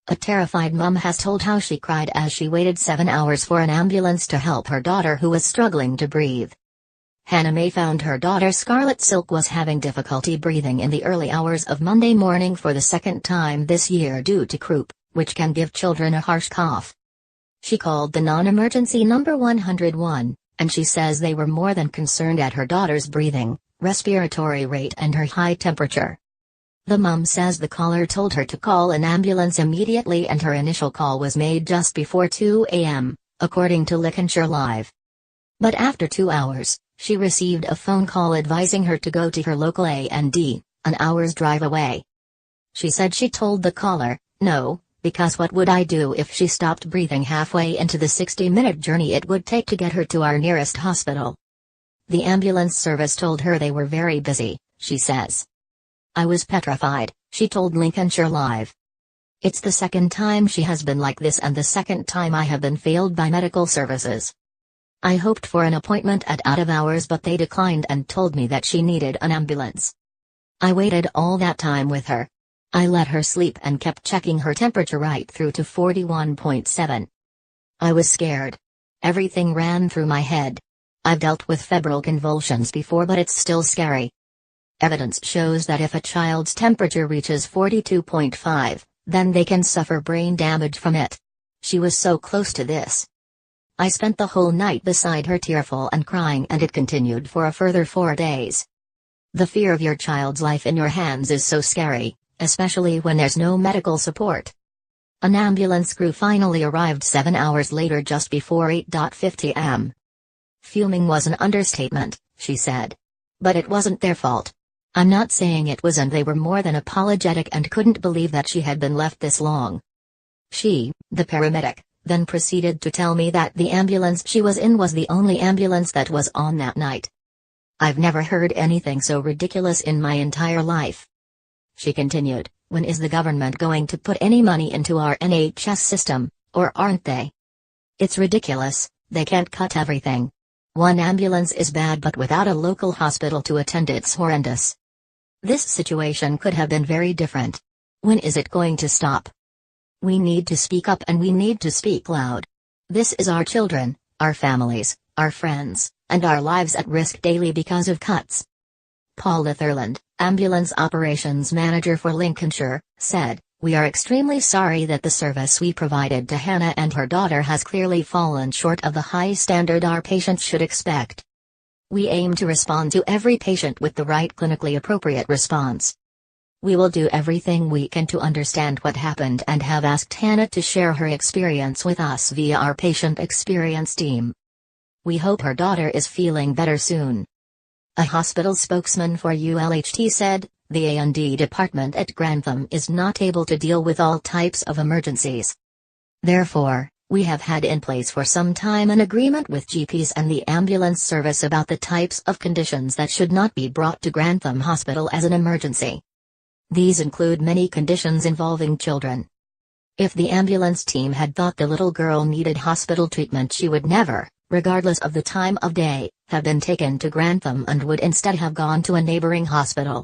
A terrified mum has told how she cried as she waited 7 hours for an ambulance to help her daughter who was struggling to breathe. Hannah Mae found her daughter Scarlett Silk was having difficulty breathing in the early hours of Monday morning for the second time this year due to croup, which can give children a harsh cough. She called the non-emergency number 101, and she says they were more than concerned at her daughter's breathing, respiratory rate and her high temperature. The mum says the caller told her to call an ambulance immediately and her initial call was made just before 2 a.m., according to Lincolnshire Live. But after 2 hours, she received a phone call advising her to go to her local A&E, an hour's drive away. She said she told the caller, "No, because what would I do if she stopped breathing halfway into the 60-minute journey it would take to get her to our nearest hospital?" The ambulance service told her they were very busy, she says. "I was petrified," she told Lincolnshire Live. "It's the second time she has been like this and the second time I have been failed by medical services. I hoped for an appointment at out of hours but they declined and told me that she needed an ambulance. I waited all that time with her. I let her sleep and kept checking her temperature right through to 41.7. I was scared. Everything ran through my head. I've dealt with febrile convulsions before but it's still scary. Evidence shows that if a child's temperature reaches 42.5, then they can suffer brain damage from it. She was so close to this. I spent the whole night beside her tearful and crying and it continued for a further 4 days. The fear of your child's life in your hands is so scary, especially when there's no medical support." An ambulance crew finally arrived 7 hours later just before 8:50 am. "Fuming was an understatement," she said. "But it wasn't their fault. I'm not saying it was and they were more than apologetic and couldn't believe that she had been left this long." She, the paramedic, then proceeded to tell me that the ambulance she was in was the only ambulance that was on that night. "I've never heard anything so ridiculous in my entire life." She continued, "When is the government going to put any money into our NHS system, or aren't they? It's ridiculous, they can't cut everything. One ambulance is bad but without a local hospital to attend it's horrendous. This situation could have been very different. When is it going to stop? We need to speak up and we need to speak loud. This is our children, our families, our friends, and our lives at risk daily because of cuts." Paul Litherland, ambulance operations manager for Lincolnshire, said, "We are extremely sorry that the service we provided to Hannah and her daughter has clearly fallen short of the high standard our patients should expect. We aim to respond to every patient with the right clinically appropriate response. We will do everything we can to understand what happened and have asked Hannah to share her experience with us via our patient experience team. We hope her daughter is feeling better soon." A hospital spokesman for ULHT said, "The A&E department at Grantham is not able to deal with all types of emergencies. Therefore, we have had in place for some time an agreement with GPs and the ambulance service about the types of conditions that should not be brought to Grantham Hospital as an emergency. These include many conditions involving children. If the ambulance team had thought the little girl needed hospital treatment she would never, regardless of the time of day, have been taken to Grantham and would instead have gone to a neighboring hospital.